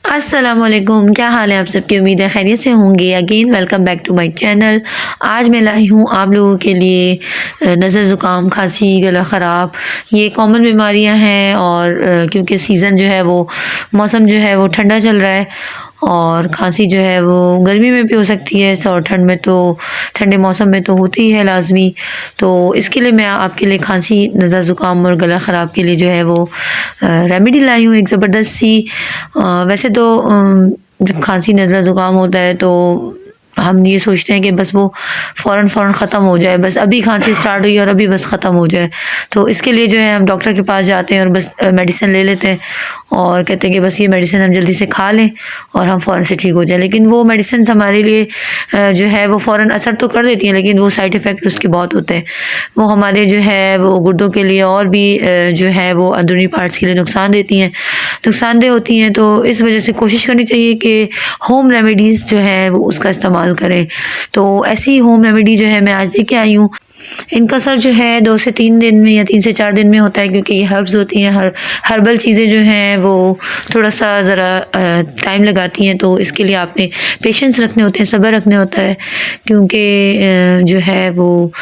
अस्सलामुअलैकुम, क्या हाल है आप सबकी। उम्मीद है खैरियत से होंगे। Again welcome back to my channel. आज मैं लाई हूँ आप लोगों के लिए नज़र ज़ुकाम, खांसी, गला ख़राब, ये कॉमन बीमारियाँ हैं। और क्योंकि सीज़न जो है वो, मौसम जो है वो ठंडा चल रहा है और खांसी जो है वो गर्मी में भी हो सकती है और ठंड में तो, ठंडे मौसम में तो होती ही है लाजमी। तो इसके लिए मैं आपके लिए खांसी, नज़र ज़ुकाम और गला ख़राब के लिए जो है वो रेमेडी लाई हूँ एक ज़बरदस्त सी। वैसे तो जब खांसी, नज़ला, ज़ुकाम होता है तो हम ये सोचते हैं कि बस वो फ़ौरन ख़त्म हो जाए, बस अभी खांसी स्टार्ट हुई और अभी बस ख़त्म हो जाए। तो इसके लिए जो है हम डॉक्टर के पास जाते हैं और बस मेडिसिन ले लेते हैं और कहते हैं कि बस ये मेडिसिन हम जल्दी से खा लें और हम फ़ौरन से ठीक हो जाए। लेकिन वो मेडिसिन हमारे लिए जो है वो फ़ौरन असर तो कर देती हैं, लेकिन वो साइड इफ़ेक्ट उसके बहुत होते हैं। वो हमारे जो है वो गुर्दों के लिए और भी जो है वो अंदरूनी पार्ट्स के लिए नुकसानदेह होती हैं। तो इस वजह से कोशिश करनी चाहिए कि होम रेमेडीज़ जो है वो उसका इस्तेमाल करें। तो ऐसी होम रेमेडी जो है मैं आज लेके आई हूँ। इनका असर जो है 2 से 3 दिन में या 3 से 4 दिन में होता है, क्योंकि ये हर्ब्स होती हैं। हर्बल चीज़ें जो हैं वो थोड़ा सा ज़रा टाइम लगाती हैं। तो इसके लिए आपने पेशेंस रखने होते हैं, सब्र रखने होता है, क्योंकि जो है वो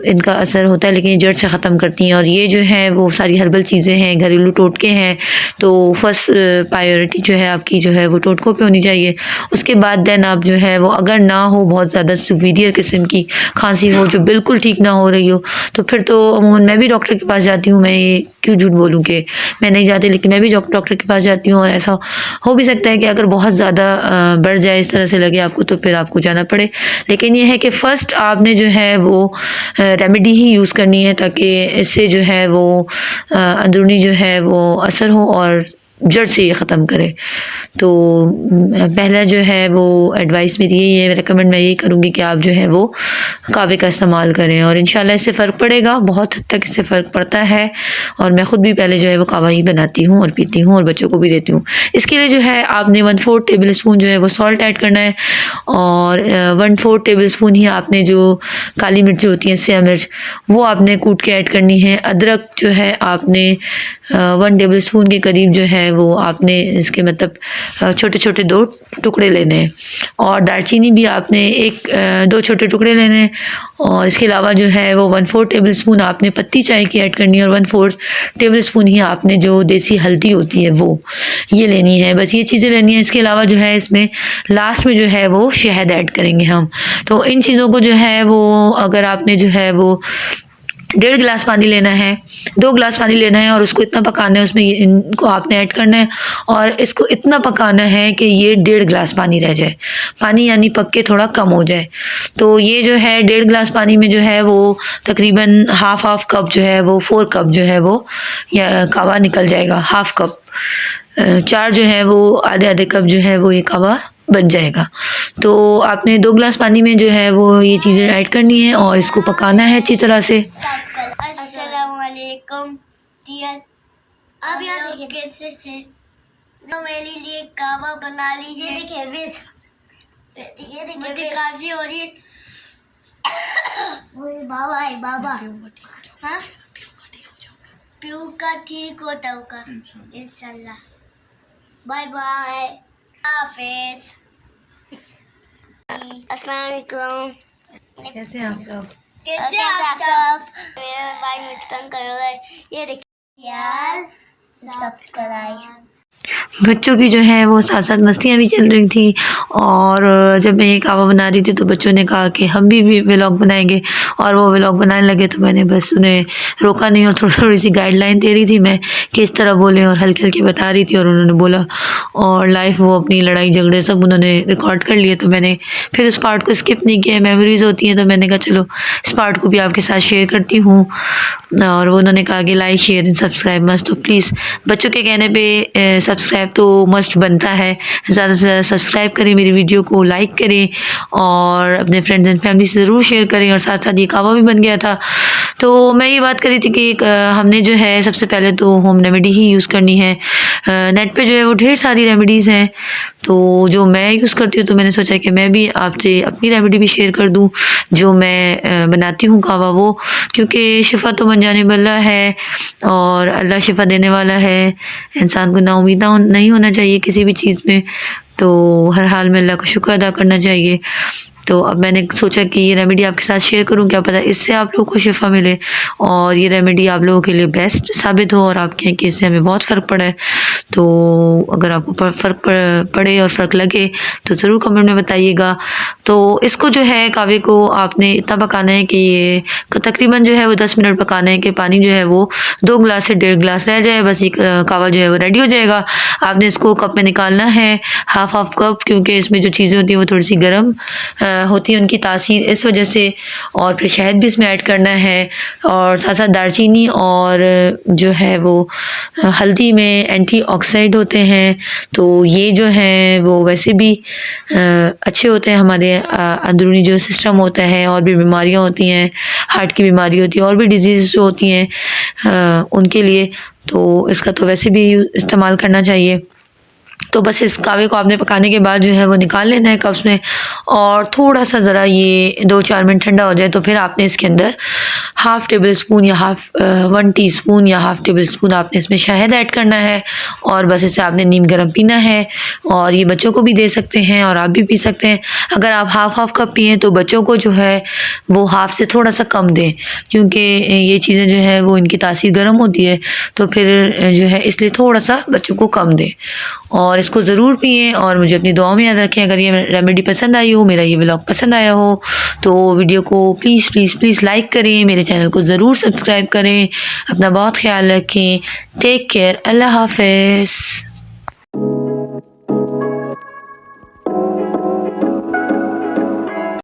इनका असर होता है लेकिन ये जड़ से ख़त्म करती हैं। और ये जो है वो सारी हर्बल चीज़ें हैं, घरेलू टोटके हैं। तो फर्स्ट प्रायोरिटी जो है आपकी जो है वो टोटकों पे होनी चाहिए। उसके बाद देन आप जो है वो, अगर ना हो बहुत ज़्यादा सुपीरियर किस्म की खांसी हो जो बिल्कुल ठीक ना हो रही हो, तो फिर तो अमूमन मैं भी डॉक्टर के पास जाती हूँ। मैं ये क्यों झूठ बोलूँ कि मैं नहीं जाती, लेकिन मैं भी डॉक्टर के पास जाती हूँ। और ऐसा हो भी सकता है कि अगर बहुत ज़्यादा बढ़ जाए, इस तरह से लगे आपको, तो फिर आपको जाना पड़े। लेकिन ये है कि फ़र्स्ट आपने जो है वो रेमेडी ही यूज़ करनी है, ताकि इससे जो है वो अंदरूनी जो है वो असर हो और जड़ से ये ख़त्म करे। तो पहला जो है वो एडवाइस मेरी यही है, रिकमेंड मैं यही करूँगी कि आप जो है वो कावे का इस्तेमाल करें और इंशाल्लाह इससे फ़र्क पड़ेगा। बहुत हद तक इससे फ़र्क पड़ता है और मैं ख़ुद भी पहले जो है वो कावा ही बनाती हूँ और पीती हूँ और बच्चों को भी देती हूँ। इसके लिए जो है आपने 1/4 टेबल स्पून जो है वो सॉल्ट ऐड करना है और 1/4 टेबल स्पून ही आपने जो काली मिर्च होती है, सिया मिर्च, वो आपने कूट के ऐड करनी है। अदरक जो है आपने 1 टेबल स्पून के करीब जो है वो आपने इसके मतलब छोटे छोटे 2 टुकड़े लेने हैं। और दालचीनी भी आपने 2 छोटे टुकड़े लेने हैं। और इसके अलावा जो है वो 1/4 टेबल स्पून आपने पत्ती चाय की ऐड करनी है और 1/4 टेबल स्पून ही आपने जो देसी हल्दी होती है वो ये लेनी है। बस ये चीज़ें लेनी है। इसके अलावा जो है इसमें लास्ट में जो है वो शहद ऐड करेंगे हम। तो इन चीज़ों को जो है वो, अगर आपने जो है वो 1.5 गिलास पानी लेना है, 2 गिलास पानी लेना है और उसको इतना पकाना है, उसमें इनको आपने ऐड करना है और इसको इतना पकाना है कि ये 1.5 गिलास पानी रह जाए, पानी यानी पक के थोड़ा कम हो जाए। तो ये जो है 1.5 गिलास पानी में जो है वो तकरीबन हाफ कप जो है वो 4 कप जो है वो या कावा निकल जाएगा। हाफ कप 4 जो है वो आधे कप जो है वो ये कावा बन जाएगा। तो आपने 2 गिलास पानी में जो है वो ये चीज़ें ऐड करनी है और इसको पकाना है अच्छी तरह से। अस्सलामुअलैकुम डियर, अब यहाँ देखिए कैसे है। तो मेरे लिए कावा बना ली है। ये देखिए मुझे काजी हो रही है। बाबा है बाबा, हाँ प्यू का ठीक होता होगा इंशाल्लाह। बाय बाय, हाफिज। अस्सलाम वालेकुम। कैसे हैं आप सब? कैसे आप सब? मेरा भाई मुझे तंग कर रहा है। ये देखिए यार, सब्सक्राइब। बच्चों की जो है वो साथ साथ मस्तियाँ भी चल रही थी। और जब मैं ये कावा बना रही थी तो बच्चों ने कहा कि हम भी व्लॉग बनाएंगे और वो व्लॉग बनाने लगे। तो मैंने बस उन्हें रोका नहीं और थोड़ी सी गाइडलाइन दे रही थी मैं कि इस तरह बोलें और हल्के हल्के बता रही थी और उन्होंने बोला। और लाइव वो अपनी लड़ाई झगड़े सब उन्होंने रिकॉर्ड कर लिए। तो मैंने फिर उस पार्ट को स्किप नहीं किया। मेमोरीज़ होती हैं तो मैंने कहा चलो इस पार्ट को भी आपके साथ शेयर करती हूँ। और वो उन्होंने कहा कि like, share and subscribe must. तो प्लीज़ बच्चों के कहने पे सब्सक्राइब तो मस्ट बनता है। ज़्यादा से ज़्यादा सब्सक्राइब करें, मेरी वीडियो को लाइक करें और अपने फ्रेंड्स एंड फैमिली से ज़रूर शेयर करें। और साथ साथ ये कावा भी बन गया था। तो मैं ये बात कर रही थी कि हमने जो है सबसे पहले तो होम रेमेडी ही यूज़ करनी है। नेट पे जो है वो ढेर सारी सारी रेमेडीज़ हैं तो जो मैं यूज़ करती हूँ, तो मैंने सोचा कि मैं भी आपसे अपनी रेमेडी भी शेयर कर दूँ जो मैं बनाती हूँ कहवा वो, क्योंकि शिफ़ा तो मन जाने वाला है और अल्लाह शिफ़ा देने वाला है। इंसान को नाउम्मीद नहीं होना चाहिए किसी भी चीज़ में, तो हर हाल में अल्लाह का शुक्र अदा करना चाहिए। तो अब मैंने सोचा कि ये रेमेडी आपके साथ शेयर करूं, क्या पता इससे आप लोगों को शिफ़ा मिले और ये रेमेडी आप लोगों के लिए बेस्ट साबित हो और आप कहें कि इससे हमें बहुत फ़र्क पड़ा है। तो अगर आपको फ़र्क पड़े और फ़र्क लगे तो ज़रूर कमेंट में बताइएगा। तो इसको जो है कावे को आपने इतना पकाना है कि ये तकरीबन जो है वो 10 मिनट पकाना है कि पानी जो है वो 2 गिलास से 1.5 गिलास रह जाए, बस ये कावा जो है वो रेडी हो जाएगा। आपने इसको कप में निकालना है हाफ कप, क्योंकि इसमें जो चीज़ें होती हैं वो थोड़ी सी गर्म होती है उनकी तासीर, इस वजह से। और फिर शहद भी इसमें ऐड करना है और साथ साथ दालचीनी और जो है वो हल्दी में एंटीऑक्सीडेंट होते हैं, तो ये जो है वो वैसे भी अच्छे होते हैं हमारे अंदरूनी जो सिस्टम होता है। और भी बीमारियां होती हैं, हार्ट की बीमारी होती है और भी डिजीज़ जो होती हैं उनके लिए, तो इसका तो वैसे भी इस्तेमाल करना चाहिए। तो बस इस कावे को आपने पकाने के बाद जो है वो निकाल लेना है कप्स में, और थोड़ा सा ज़रा ये 2-4 मिनट ठंडा हो जाए तो फिर आपने इसके अंदर 1/2 टेबल स्पून या 1 टीस्पून या 1/2 टेबल स्पून आपने इसमें शहद ऐड करना है। और बस इसे आपने नीम गर्म पीना है, और ये बच्चों को भी दे सकते हैं और आप भी पी सकते हैं। अगर आप हाफ कप पिएँ तो बच्चों को जो है वो हाफ से थोड़ा सा कम दें, क्योंकि ये चीज़ें जो है वो इनकी तासीर गर्म होती है, तो फिर जो है इसलिए थोड़ा सा बच्चों को कम दें और इसको ज़रूर पिएँ। और मुझे अपनी दुआओं में याद रखें। अगर ये रेमेडी पसंद आई हो, मेरा ये व्लॉग पसंद आया हो, तो वीडियो को प्लीज़ प्लीज़ प्लीज़ लाइक करें, मेरे चैनल को ज़रूर सब्सक्राइब करें। अपना बहुत ख्याल रखें। Take care. अल्लाह हाफ़िज़।